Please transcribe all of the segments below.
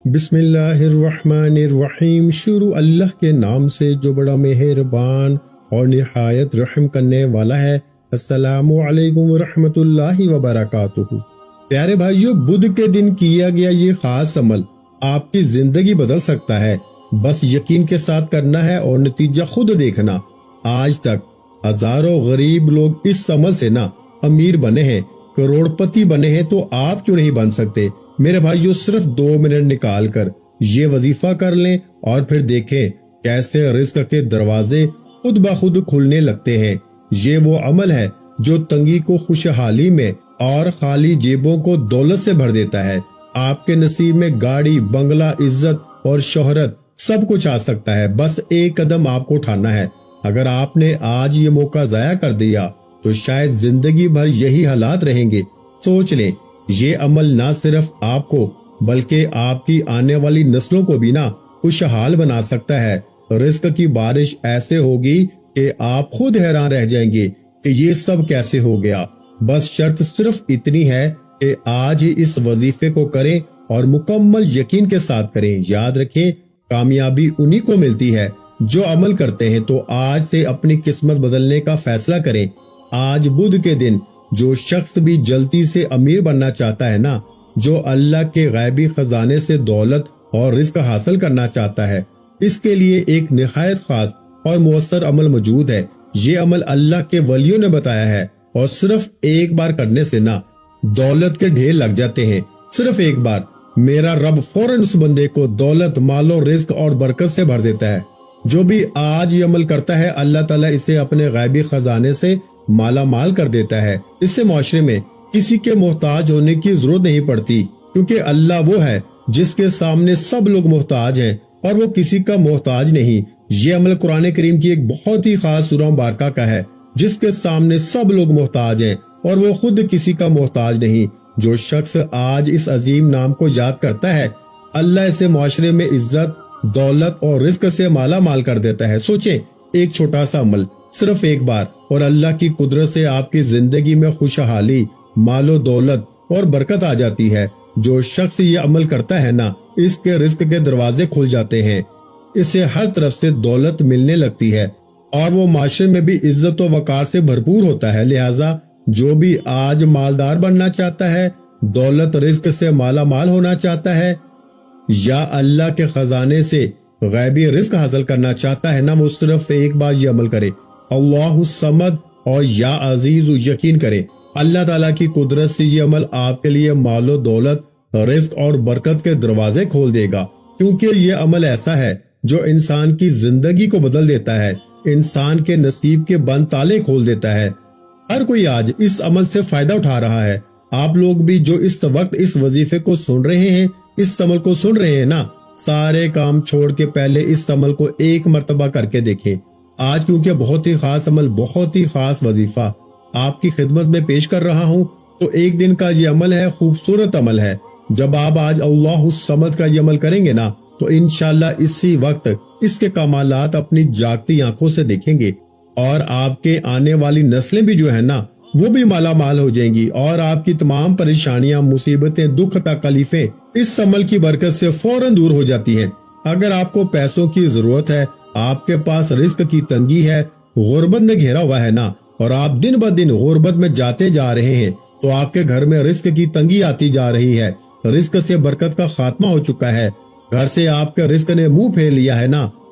بسم اللہ الرحمن الرحیم۔ شروع اللہ کے نام سے جو بڑا مہربان اور نہایت رحم کرنے والا ہے۔ السلام علیکم ورحمۃ اللہ وبرکاتہ۔ پیارے بھائیو، بدھ کے دن کیا گیا یہ خاص عمل آپ کی زندگی بدل سکتا ہے۔ بس یقین کے ساتھ کرنا ہے اور نتیجہ خود دیکھنا۔ آج تک ہزاروں غریب لوگ اس عمل سے امیر بنے ہیں، کروڑ پتی بنے ہیں، تو آپ کیوں نہیں بن سکتے؟ میرے بھائیو، صرف 2 منٹ نکال کر یہ وظیفہ کر لیں اور پھر دیکھیں کیسے رزق کے دروازے خود بخود کھلنے لگتے ہیں۔ یہ وہ عمل ہے جو تنگی کو خوشحالی میں اور خالی جیبوں کو دولت سے بھر دیتا ہے۔ آپ کے نصیب میں گاڑی، بنگلہ، عزت اور شہرت سب کچھ آ سکتا ہے، بس ایک قدم آپ کو اٹھانا ہے۔ اگر آپ نے آج یہ موقع ضائع کر دیا تو شاید زندگی بھر یہی حالات رہیں گے۔ سوچ لیں، یہ عمل نہ صرف آپ کو بلکہ آپ کی آنے والی نسلوں کو بھی خوشحال بنا سکتا ہے۔ رزق کی بارش ایسے ہوگی کہ آپ خود حیران رہ جائیں گے کہ یہ سب کیسے ہو گیا۔ بس شرط صرف اتنی ہے کہ آج ہی اس وظیفے کو کریں اور مکمل یقین کے ساتھ کریں۔ یاد رکھیں، کامیابی انہی کو ملتی ہے جو عمل کرتے ہیں۔ تو آج سے اپنی قسمت بدلنے کا فیصلہ کریں۔ آج بدھ کے دن جو شخص بھی جلدی سے امیر بننا چاہتا ہے جو اللہ کے غیبی خزانے سے دولت اور رزق حاصل کرنا چاہتا ہے، اس کے لیے ایک نہایت خاص اور مؤثر عمل موجود ہے۔ یہ عمل اللہ کے ولیوں نے بتایا ہے اور صرف ایک بار کرنے سے دولت کے ڈھیر لگ جاتے ہیں۔ صرف ایک بار میرا رب فوراً اس بندے کو دولت، مال و رزق اور برکت سے بھر دیتا ہے۔ جو بھی آج یہ عمل کرتا ہے، اللہ تعالیٰ اسے اپنے غیبی خزانے سے مالا مال کر دیتا ہے۔ اس سے معاشرے میں کسی کے محتاج ہونے کی ضرورت نہیں پڑتی، کیونکہ اللہ وہ ہے جس کے سامنے سب لوگ محتاج ہیں اور وہ کسی کا محتاج نہیں۔ یہ عمل قرآن کریم کی ایک بہت ہی خاص سورہ مبارکہ کا ہے، جس کے سامنے سب لوگ محتاج ہیں اور وہ خود کسی کا محتاج نہیں۔ جو شخص آج اس عظیم نام کو یاد کرتا ہے، اللہ اسے معاشرے میں عزت، دولت اور رزق سے مالا مال کر دیتا ہے۔ سوچیں، ایک چھوٹا سا عمل صرف ایک بار، اور اللہ کی قدرت سے آپ کی زندگی میں خوشحالی، مال و دولت اور برکت آ جاتی ہے۔ جو شخص یہ عمل کرتا ہے اس کے رزق کے دروازے کھل جاتے ہیں، اسے ہر طرف سے دولت ملنے لگتی ہے اور وہ معاشرے میں بھی عزت و وقار سے بھرپور ہوتا ہے۔ لہٰذا جو بھی آج مالدار بننا چاہتا ہے، دولت رزق سے مالا مال ہونا چاہتا ہے، یا اللہ کے خزانے سے غیبی رزق حاصل کرنا چاہتا ہے وہ صرف ایک بار یہ عمل کرے، اللہ الصمد اور یا عزیز یقین کرے۔ اللہ تعالیٰ کی قدرت سے یہ عمل آپ کے لیے مال و دولت، رزق اور برکت کے دروازے کھول دے گا، کیونکہ یہ عمل ایسا ہے جو انسان کی زندگی کو بدل دیتا ہے، انسان کے نصیب کے بند تالے کھول دیتا ہے۔ ہر کوئی آج اس عمل سے فائدہ اٹھا رہا ہے۔ آپ لوگ بھی جو اس وقت اس وظیفے کو سن رہے ہیں، اس عمل کو سن رہے ہیں سارے کام چھوڑ کے پہلے اس عمل کو ایک مرتبہ کر کے دیکھیں۔ آج کیونکہ بہت ہی خاص عمل، بہت ہی خاص وظیفہ آپ کی خدمت میں پیش کر رہا ہوں، تو ایک دن کا یہ عمل ہے، خوبصورت عمل ہے۔ جب آپ آج اللہ الصمد کا یہ عمل کریں گے تو انشاءاللہ اسی وقت اس کے کمالات اپنی جاگتی آنکھوں سے دیکھیں گے، اور آپ کے آنے والی نسلیں بھی جو ہے وہ بھی مالا مال ہو جائیں گی، اور آپ کی تمام پریشانیاں، مصیبتیں، دکھ، تکلیفیں اس عمل کی برکت سے فوراً دور ہو جاتی ہیں۔ اگر آپ کو پیسوں کی ضرورت ہے، آپ کے پاس رزق کی تنگی ہے، غربت میں گھیرا ہوا ہے اور آپ دن بہ دن غربت میں جاتے جا رہے ہیں، تو آپ کے گھر میں رزق کی تنگی آتی جا رہی ہے، رزق سے برکت کا خاتمہ ہو چکا ہے، گھر سے آپ کے رزق نے منہ پھیر لیا ہے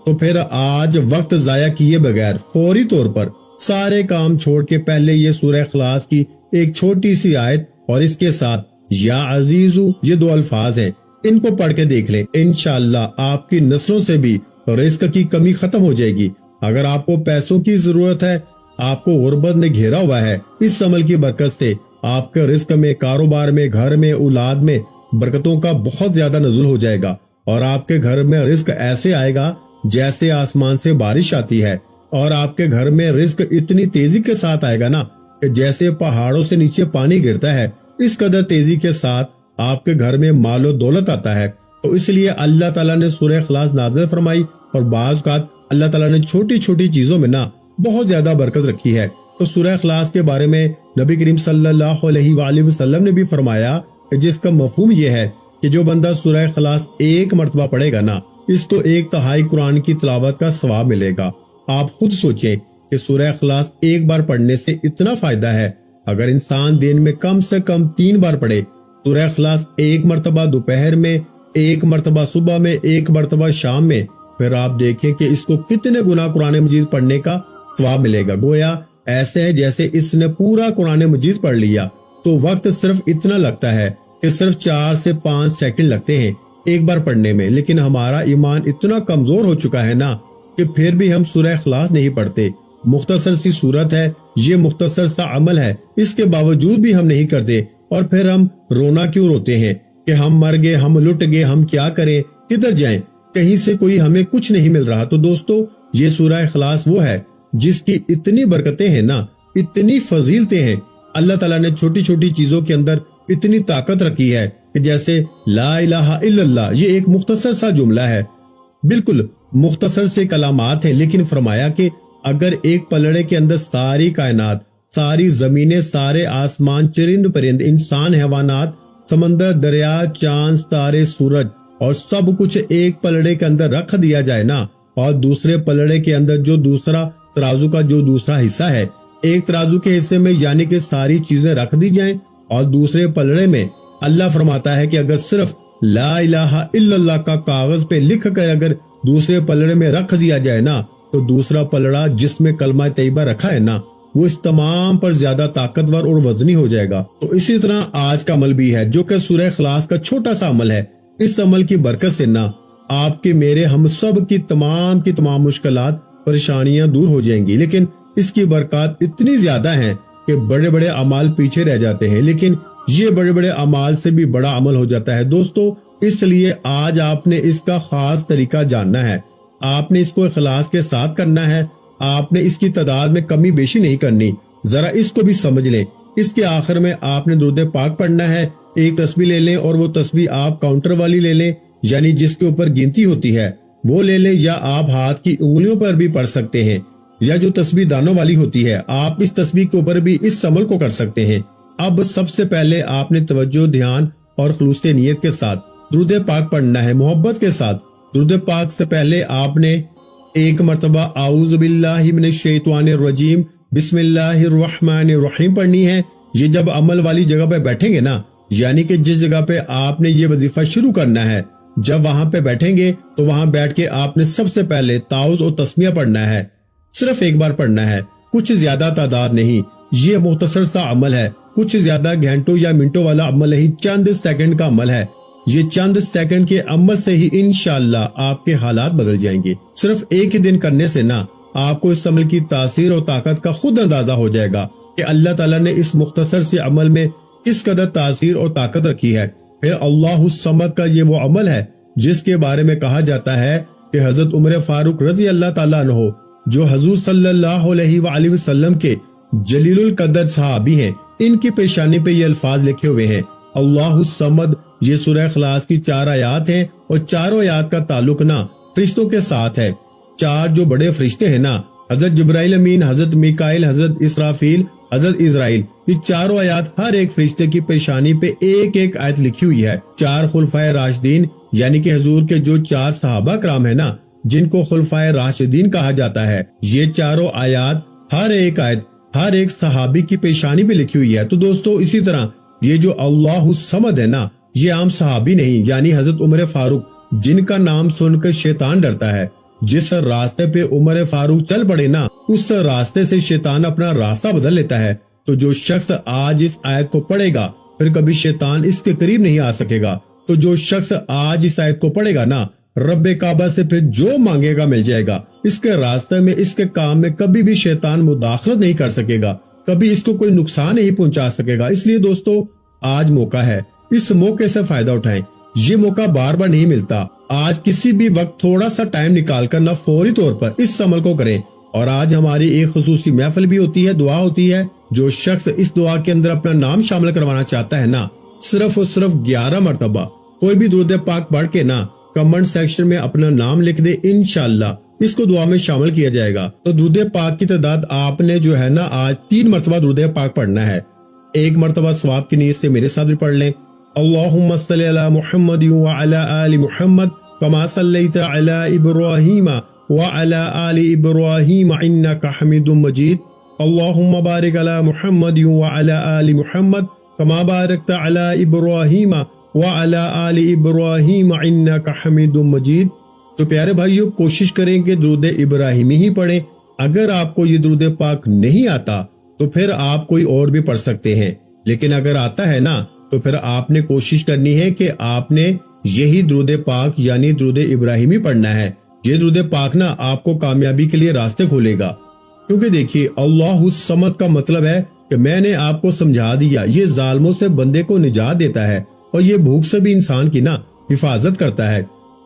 تو پھر آج وقت ضائع کیے بغیر فوری طور پر سارے کام چھوڑ کے پہلے یہ سورہ اخلاص کی ایک چھوٹی سی آیت اور اس کے ساتھ یا عزیزو یہ 2 الفاظ ہیں، ان کو پڑھ کے دیکھ لیں۔ انشاءاللہ آپ کی نسلوں سے بھی رزق کی کمی ختم ہو جائے گی۔ اگر آپ کو پیسوں کی ضرورت ہے، آپ کو غربت نے گھیرا ہوا ہے، اس عمل کی برکت سے آپ کے رزق میں، کاروبار میں، گھر میں، اولاد میں برکتوں کا بہت زیادہ نزول ہو جائے گا، اور آپ کے گھر میں رزق ایسے آئے گا جیسے آسمان سے بارش آتی ہے، اور آپ کے گھر میں رزق اتنی تیزی کے ساتھ آئے گا کہ جیسے پہاڑوں سے نیچے پانی گرتا ہے، اس قدر تیزی کے ساتھ آپ کے گھر میں مال و دولت آتا ہے۔ تو اس لیے اللہ تعالیٰ نے سورہ اخلاص نازل فرمائی، اور بعض اوقات اللہ تعالیٰ نے چھوٹی چھوٹی چیزوں میں بہت زیادہ برکت رکھی ہے۔ تو سورہ اخلاص کے بارے میں نبی کریم صلی اللہ علیہ وآلہ وسلم نے بھی فرمایا کہ جس کا مفہوم یہ ہے کہ جو بندہ سورہ اخلاص 1 مرتبہ پڑھے گا نا، اس کو 1/3 قرآن کی تلاوت کا ثواب ملے گا۔ آپ خود سوچیں کہ سورہ اخلاص 1 بار پڑھنے سے اتنا فائدہ ہے۔ اگر انسان دن میں کم سے کم 3 بار پڑھے، سورہ اخلاص 1 مرتبہ دوپہر میں، 1 مرتبہ صبح میں، 1 مرتبہ شام میں، پھر آپ دیکھیں کہ اس کو کتنے گنا قرآن مجید پڑھنے کا ثواب ملے گا۔ گویا ایسے ہے جیسے اس نے پورا قرآن مجید پڑھ لیا۔ تو وقت صرف اتنا لگتا ہے کہ صرف 4 سے 5 سیکنڈ لگتے ہیں 1 بار پڑھنے میں، لیکن ہمارا ایمان اتنا کمزور ہو چکا ہے نا کہ پھر بھی ہم سورہ اخلاص نہیں پڑھتے۔ مختصر سی صورت ہے، یہ مختصر سا عمل ہے، اس کے باوجود بھی ہم نہیں کرتے، اور پھر ہم رونا کیوں روتے ہیں کہ ہم مر گئے، ہم لٹ گئے، ہم کیا کریں، کدھر جائیں، کہیں سے کوئی ہمیں کچھ نہیں مل رہا۔ تو دوستو، یہ سورہ اخلاص وہ ہے جس کی اتنی برکتیں ہیں نا، اتنی فضیلتیں ہیں۔ اللہ تعالیٰ نے چھوٹی چھوٹی چیزوں کے اندر اتنی طاقت رکھی ہے کہ جیسے لا الہ الا اللہ، یہ ایک مختصر سا جملہ ہے، بالکل مختصر سے کلمات ہیں، لیکن فرمایا کہ اگر ایک پلڑے کے اندر ساری کائنات، ساری زمینیں، سارے آسمان، چرند پرند، انسان، حیوانات، سمندر، دریا، چاند، ستارے، سورج اور سب کچھ ایک پلڑے کے اندر رکھ دیا جائے نا، اور دوسرے پلڑے کے اندر جو دوسرا ترازو کا جو دوسرا حصہ ہے، ایک ترازو کے حصے میں یعنی کہ ساری چیزیں رکھ دی جائیں، اور دوسرے پلڑے میں اللہ فرماتا ہے کہ اگر صرف لا الہ الا اللہ کا کاغذ پہ لکھ کر اگر دوسرے پلڑے میں رکھ دیا جائے نا، تو دوسرا پلڑا جس میں کلمہ طیبہ رکھا ہے نا، وہ اس تمام پر زیادہ طاقتور اور وزنی ہو جائے گا۔ تو اسی طرح آج کا عمل بھی ہے، جو کہ سورہ اخلاص کا چھوٹا سا عمل ہے۔ اس عمل کی برکت سے نا آپ کے، میرے، ہم سب کی تمام مشکلات، پریشانیاں دور ہو جائیں گی، لیکن اس کی برکات اتنی زیادہ ہیں کہ بڑے بڑے اعمال پیچھے رہ جاتے ہیں، لیکن یہ بڑے بڑے اعمال سے بھی بڑا عمل ہو جاتا ہے۔ دوستو، اس لیے آج آپ نے اس کا خاص طریقہ جاننا ہے، آپ نے اس کو اخلاص کے ساتھ کرنا ہے، آپ نے اس کی تعداد میں کمی بیشی نہیں کرنی۔ ذرا اس کو بھی سمجھ لیں۔ اس کے آخر میں آپ نے درود پاک پڑھنا ہے، ایک تسبیح لے لیں، اور وہ تسبیح آپ کاؤنٹر والی لے لیں، یعنی جس کے اوپر گنتی ہوتی ہے وہ لے لیں، یا آپ ہاتھ کی انگلیوں پر بھی پڑھ سکتے ہیں، یا جو تسبیح دانوں والی ہوتی ہے آپ اس تسبیح کے اوپر بھی اس عمل کو کر سکتے ہیں۔ اب سب سے پہلے آپ نے توجہ، دھیان اور خلوص نیت کے ساتھ درود پاک پڑھنا ہے، محبت کے ساتھ۔ درود پاک سے پہلے آپ نے 1 مرتبہ اعوذ باللہ من الشیطان الرجیم بسم اللہ الرحمن الرحیم پڑھنی ہے۔ یہ جب عمل والی جگہ پہ بیٹھیں گے نا، یعنی کہ جس جگہ پہ آپ نے یہ وظیفہ شروع کرنا ہے، جب وہاں پہ بیٹھیں گے تو وہاں بیٹھ کے آپ نے سب سے پہلے تعوذ اور تسمیہ پڑھنا ہے، صرف 1 بار پڑھنا ہے، کچھ زیادہ تعداد نہیں۔ یہ مختصر سا عمل ہے، کچھ زیادہ گھنٹوں یا منٹوں والا عمل نہیں، چند سیکنڈ کا عمل ہے۔ یہ چند سیکنڈ کے عمل سے ہی انشاءاللہ آپ کے حالات بدل جائیں گے۔ صرف ایک ہی دن کرنے سے نا آپ کو اس عمل کی تاثیر اور طاقت کا خود اندازہ ہو جائے گا کہ اللہ تعالیٰ نے اس مختصر سے عمل میں کس قدر تاثیر اور طاقت رکھی ہے۔ پھر اللہ الصمد کا یہ وہ عمل ہے جس کے بارے میں کہا جاتا ہے کہ حضرت عمر فاروق رضی اللہ تعالیٰ عنہ، جو حضور صلی اللہ علیہ وآلہ وسلم کے جلیل القدر صحابی ہیں، ان کی پیشانی پہ یہ الفاظ لکھے ہوئے ہیں، اللہ الصمد۔ یہ سورہ اخلاص کی 4 آیات ہیں، اور چاروں آیات کا تعلق نا فرشتوں کے ساتھ ہے۔ 4 جو بڑے فرشتے ہیں نا، حضرت جبرائیل امین، حضرت میکائیل، حضرت اسرافیل، حضرت اسرائیل، یہ چاروں آیات ہر ایک فرشتے کی پیشانی پہ ایک ایک آیت لکھی ہوئی ہے۔ 4 خلفائے راشدین یعنی کہ حضور کے جو 4 صحابہ کرام ہیں نا، جن کو خلفائے راشدین کہا جاتا ہے، یہ چاروں آیات، ہر ایک آیت ہر ایک صحابی کی پیشانی پہ لکھی ہوئی ہے۔ تو دوستو، اسی طرح یہ جو اللہ الصمد ہے نا، یہ عام صحابی نہیں، یعنی حضرت عمر فاروق، جن کا نام سن کر شیطان ڈرتا ہے۔ جس راستے پہ عمر فاروق چل پڑے نا، اس راستے سے شیطان اپنا راستہ بدل لیتا ہے۔ تو جو شخص آج اس آیت کو پڑھے گا، پھر کبھی شیطان اس کے قریب نہیں آ سکے گا۔ تو جو شخص آج اس آیت کو پڑھے گا نا، رب کعبہ سے پھر جو مانگے گا مل جائے گا۔ اس کے راستے میں، اس کے کام میں کبھی بھی شیطان مداخلت نہیں کر سکے گا، کبھی اس کو کوئی نقصان نہیں پہنچا سکے گا۔ اس لیے دوستو، آج موقع ہے، اس موقع سے فائدہ اٹھائیں۔ یہ موقع بار بار نہیں ملتا۔ آج کسی بھی وقت تھوڑا سا ٹائم نکال کر نہ فوری طور پر اس عمل کو کریں۔ اور آج ہماری ایک خصوصی محفل بھی ہوتی ہے، دعا ہوتی ہے۔ جو شخص اس دعا کے اندر اپنا نام شامل کروانا چاہتا ہے نا، صرف اور صرف 11 مرتبہ کوئی بھی درود پاک پڑھ کے نا کمنٹ سیکشن میں اپنا نام لکھ دے، انشاءاللہ اس کو دعا میں شامل کیا جائے گا۔ تو درود پاک کی تعداد آپ نے جو ہے نا، آج 3 مرتبہ درود پاک پڑھنا ہے۔ 1 مرتبہ ثواب کی نیت سے میرے ساتھ بھی پڑھ لیں، اللہم صلی علی محمد وعلی آل محمد کما صلیت علی ابراہیم وعلی آل ابراہیم انک حمید مجید اللہم بارک علی محمد وعلی آل محمد کما بارکت علی ابراہیم وعلی آل ابراہیم انک حمید مجید۔ تو پیارے بھائیو، کوشش کریں کہ درود ابراہیمی ہی پڑھیں۔ اگر آپ کو یہ درود پاک نہیں آتا تو پھر آپ کوئی اور بھی پڑھ سکتے ہیں، لیکن اگر آتا ہے نا تو پھر آپ نے کوشش کرنی ہے کہ آپ نے یہی درود پاک یعنی درود ابراہیمی پڑھنا ہے۔ یہ درود پاک نا آپ کو کامیابی کے لیے راستے کھولے گا، کیونکہ دیکھیے اللہ الصمد کا مطلب ہے کہ میں نے آپ کو سمجھا دیا، یہ ظالموں سے بندے کو نجات دیتا ہے اور یہ بھوک سے بھی انسان کی نا حفاظت کرتا ہے،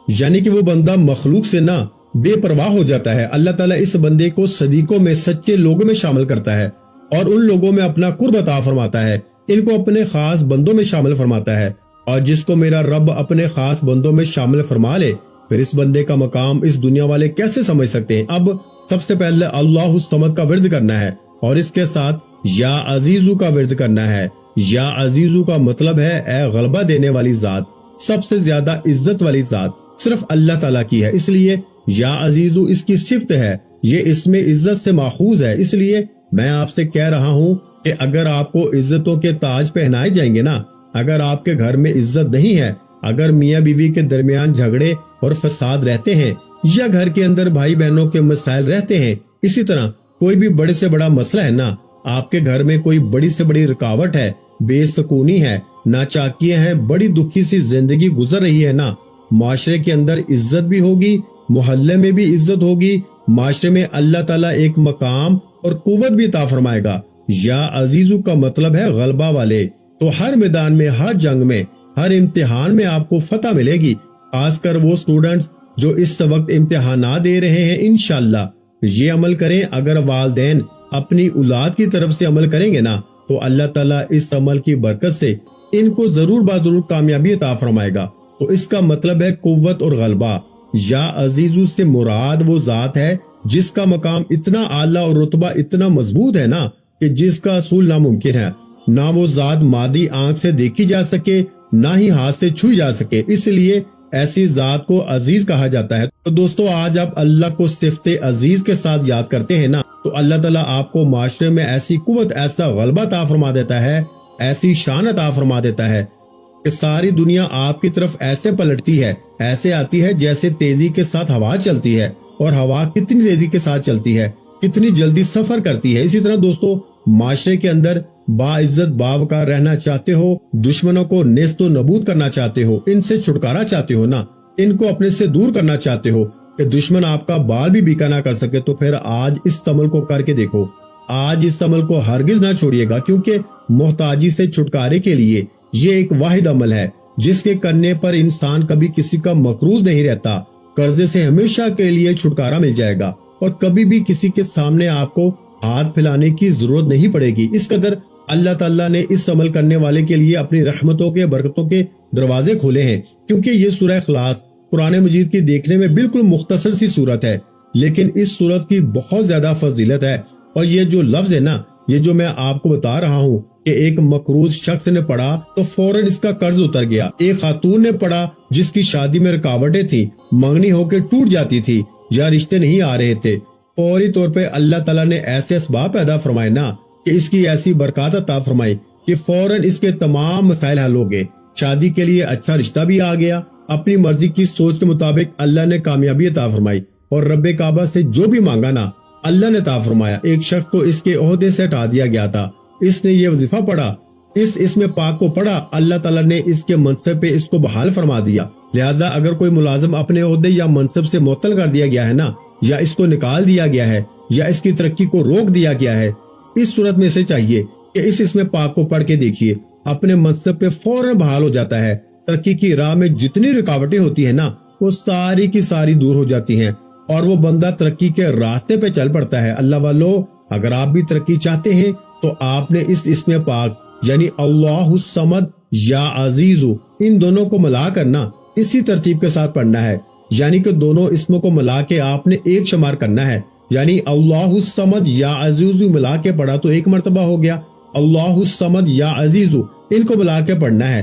یعنی کہ وہ بندہ مخلوق سے نا بے پرواہ ہو جاتا ہے۔ اللہ تعالیٰ اس بندے کو صدیقوں میں سچے لوگوں میں شامل کرتا ہے اور ان لوگوں میں اپنا قرب عطا فرماتا ہے، ان کو اپنے خاص بندوں میں شامل فرماتا ہے، اور جس کو میرا رب اپنے خاص بندوں میں شامل فرما لے پھر اس بندے کا مقام اس دنیا والے کیسے سمجھ سکتے ہیں۔ اب سب سے پہلے اللہ الصمد کا ورد کرنا ہے اور اس کے ساتھ یا عزیزو کا ورد کرنا ہے۔ یا عزیزو کا مطلب ہے اے غلبہ دینے والی ذات، سب سے زیادہ عزت والی ذات صرف اللہ تعالیٰ کی ہے، اس لیے یا عزیزو اس کی صفت ہے، یہ اس میں عزت سے ماخوذ ہے۔ اس لیے میں آپ سے کہہ رہا ہوں کہ اگر آپ کو عزتوں کے تاج پہنائے جائیں گے نا، اگر آپ کے گھر میں عزت نہیں ہے، اگر میاں بیوی کے درمیان جھگڑے اور فساد رہتے ہیں، یا گھر کے اندر بھائی بہنوں کے مسائل رہتے ہیں، اسی طرح کوئی بھی بڑے سے بڑا مسئلہ ہے نا، آپ کے گھر میں کوئی بڑی سے بڑی رکاوٹ ہے، بے سکونی ہے، ناچاکیاں ہیں، بڑی دکھی سی زندگی گزر رہی ہے نا، معاشرے کے اندر عزت بھی ہوگی، محلے میں بھی عزت ہوگی، معاشرے میں اللہ تعالیٰ ایک مقام اور قوت بھی عطا فرمائے گا۔ یا عزیزو کا مطلب ہے غلبہ والے، تو ہر میدان میں، ہر جنگ میں، ہر امتحان میں آپ کو فتح ملے گی، خاص کر وہ اسٹوڈنٹس جو اس وقت امتحانات دے رہے ہیں۔ انشاءاللہ یہ عمل کریں، اگر والدین اپنی اولاد کی طرف سے عمل کریں گے نا تو اللہ تعالیٰ اس عمل کی برکت سے ان کو ضرور ضرور کامیابی عطا فرمائے گا۔ تو اس کا مطلب ہے قوت اور غلبہ۔ یا عزیزو سے مراد وہ ذات ہے جس کا مقام اتنا اعلیٰ اور رتبہ اتنا مضبوط ہے نا کہ جس کا حصول ناممکن ہے، نہ وہ ذات مادی آنکھ سے دیکھی جا سکے نہ ہی ہاتھ سے چھوئی جا سکے، اس لیے ایسی ذات کو عزیز کہا جاتا ہے۔ تو دوستو، آج آپ اللہ کو صفت عزیز کے ساتھ یاد کرتے ہیں نا تو اللہ تعالیٰ آپ کو معاشرے میں ایسی قوت، ایسا غلبہ عطا فرما دیتا ہے، ایسی شان عطا فرما دیتا ہے کہ ساری دنیا آپ کی طرف ایسے پلٹتی ہے، ایسے آتی ہے جیسے تیزی کے ساتھ ہوا چلتی ہے، اور ہوا کتنی تیزی کے ساتھ چلتی ہے، کتنی جلدی سفر کرتی ہے۔ اسی طرح دوستو، معاشرے کے اندر باعزت باوقار رہنا چاہتے ہو، دشمنوں کو نیست و نبود کرنا چاہتے ہو، ان سے چھٹکارا چاہتے ہو نا، ان کو اپنے سے دور کرنا چاہتے ہو کہ دشمن آپ کا بال بھی بیکا نہ کر سکے، تو پھر آج اس عمل کو کر کے دیکھو، آج اس عمل کو ہرگز نہ چھوڑیے گا، کیونکہ محتاجی سے چھٹکارے کے لیے یہ ایک واحد عمل ہے جس کے کرنے پر انسان کبھی کسی کا مقروض نہیں رہتا، قرضے سے ہمیشہ کے لیے چھٹکارا مل جائے گا، اور کبھی بھی کسی کے سامنے آپ کو ہاتھ پھیلانے کی ضرورت نہیں پڑے گی۔ اس قدر اللہ تعالیٰ نے اس عمل کرنے والے کے لیے اپنی رحمتوں کے، برکتوں کے دروازے کھولے ہیں، کیونکہ یہ سورہ اخلاص قرآن مجید کی دیکھنے میں بالکل مختصر سی سورت ہے، لیکن اس سورت کی بہت زیادہ فضیلت ہے، اور یہ جو لفظ ہے نا، یہ جو میں آپ کو بتا رہا ہوں کہ ایک مقروض شخص نے پڑھا تو فوراً اس کا قرض اتر گیا، ایک خاتون نے پڑھا جس کی شادی میں رکاوٹیں تھیں، منگنی ہو کے ٹوٹ جاتی تھی یا رشتے نہیں آ رہے تھے، فوری طور پہ اللہ تعالیٰ نے ایسے اسباب پیدا فرمائے نا کہ اس کی ایسی برکات عطا فرمائی کہ فوراً اس کے تمام مسائل حل ہو گئے، شادی کے لیے اچھا رشتہ بھی آ گیا، اپنی مرضی کی سوچ کے مطابق اللہ نے کامیابی عطا فرمائی، اور رب کعبہ سے جو بھی مانگا نا اللہ نے عطا فرمایا۔ ایک شخص کو اس کے عہدے سے ہٹا دیا گیا تھا، اس نے یہ وظیفہ پڑھا، اس میں پاک کو پڑھا، اللہ تعالیٰ نے اس کے منصب پہ اس کو بحال فرما دیا۔ لہٰذا اگر کوئی ملازم اپنے عہدے یا منصب سے معطل کر دیا گیا ہے نا، یا اس کو نکال دیا گیا ہے، یا اس کی ترقی کو روک دیا گیا ہے، اس صورت میں سے چاہیے کہ اس میں پاک کو پڑھ کے دیکھیے، اپنے منصب پہ فوراً بحال ہو جاتا ہے، ترقی کی راہ میں جتنی رکاوٹیں ہوتی ہیں نا وہ ساری کی ساری دور ہو جاتی ہیں، اور وہ بندہ ترقی کے راستے پہ چل پڑتا ہے۔ اللہ والو، اگر آپ بھی ترقی چاہتے ہیں تو آپ نے اس اسم پاک یعنی اللہ الصمد یا عزیزو، ان دونوں کو ملا کرنا اسی ترتیب کے ساتھ پڑھنا ہے، یعنی کہ دونوں اسموں کو ملا کے آپ نے ایک شمار کرنا ہے، یعنی اللہ الصمد یا عزیزو ملا کے پڑھا تو ایک مرتبہ ہو گیا، اللہ الصمد یا عزیزو ان کو ملا کے پڑھنا ہے،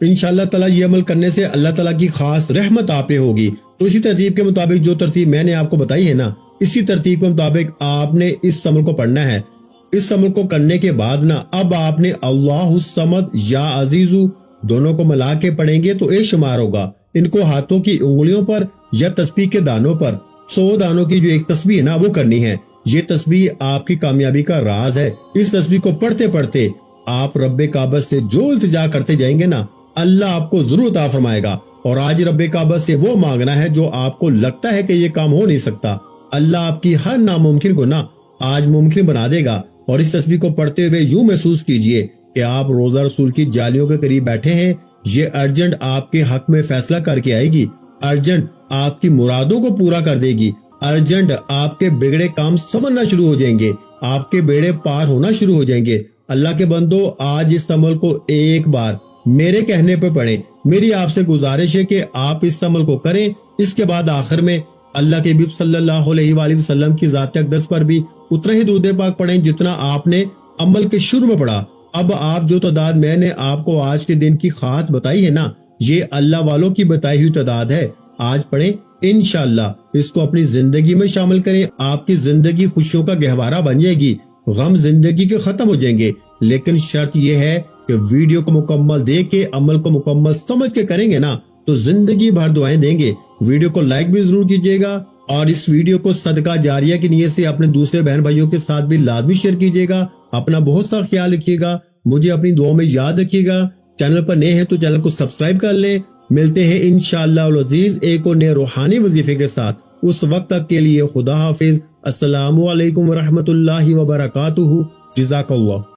انشاءاللہ تعالیٰ یہ عمل کرنے سے اللہ تعالیٰ کی خاص رحمت آپ پہ ہوگی۔ تو اسی ترتیب کے مطابق جو ترتیب میں نے آپ کو بتائی ہے نا، اسی ترتیب کے مطابق آپ نے اس عمل کو پڑھنا ہے۔ اس عمل کو کرنے کے بعد نا اب آپ نے اللہ الصمد یا عزیزو دونوں کو ملا کے پڑھیں گے تو ایک شمار ہوگا۔ ان کو ہاتھوں کی انگلیوں پر یا تسبیح کے دانوں پر 100 دانوں کی جو ایک تسبیح ہے نا وہ کرنی ہے۔ یہ تسبیح آپ کی کامیابی کا راز ہے۔ اس تسبیح کو پڑھتے پڑھتے آپ رب کعبہ سے جو التجا کرتے جائیں گے نا، اللہ آپ کو ضرور عطا فرمائے گا۔ اور آج رب کعبہ سے وہ مانگنا ہے جو آپ کو لگتا ہے کہ یہ کام ہو نہیں سکتا، اللہ آپ کی ہر ناممکن کو نا آج ممکن بنا دے گا۔ اور اس تسبیح کو پڑھتے ہوئے یوں محسوس کیجئے کہ آپ روزہ رسول کی جالیوں کے قریب بیٹھے ہیں۔ یہ ارجنٹ آپ کے حق میں فیصلہ کر کے آئے گی، ارجنٹ آپ کی مرادوں کو پورا کر دے گی، ارجنٹ آپ کے بگڑے کام سمجھنا شروع ہو جائیں گے، آپ کے بیڑے پار ہونا شروع ہو جائیں گے۔ اللہ کے بندو، آج اس عمل کو ایک بار میرے کہنے پہ پڑھیں۔ میری آپ سے گزارش ہے کہ آپ اس عمل کو کریں۔ اس کے بعد آخر میں اللہ کے حبیب صلی اللہ علیہ وآلہ وسلم کی ذات اقدس پر بھی اتنا ہی درود پاک پڑھیں جتنا آپ نے عمل کے شروع میں پڑھا۔ اب آپ جو تعداد میں نے آپ کو آج کے دن کی خاص بتائی ہے نا، یہ اللہ والوں کی بتائی ہوئی تعداد ہے۔ آج پڑھیں، انشاءاللہ اس کو اپنی زندگی میں شامل کریں۔ آپ کی زندگی خوشیوں کا گہوارہ بن جائے گی، غم زندگی کے ختم ہو جائیں گے۔ لیکن شرط یہ ہے کہ ویڈیو کو مکمل دیکھ کے عمل کو مکمل سمجھ کے کریں گے نا تو زندگی بھر دعائیں دیں گے۔ ویڈیو کو لائک بھی ضرور کیجیے گا اور اس ویڈیو کو صدقہ جاریہ کی نیت سے اپنے دوسرے بہن بھائیوں کے ساتھ بھی لازمی شیئر کیجیے گا۔ اپنا بہت سا خیال رکھیے گا، مجھے اپنی دعاؤں میں یاد رکھیے گا۔ چینل پر نئے ہیں تو چینل کو سبسکرائب کر لیں۔ ملتے ہیں انشاءاللہ العزیز ایک اور نئے روحانی وظیفے کے ساتھ۔ اس وقت تک کے لیے خدا حافظ۔ السلام علیکم ورحمۃ اللہ وبرکاتہ۔ جزاک اللہ۔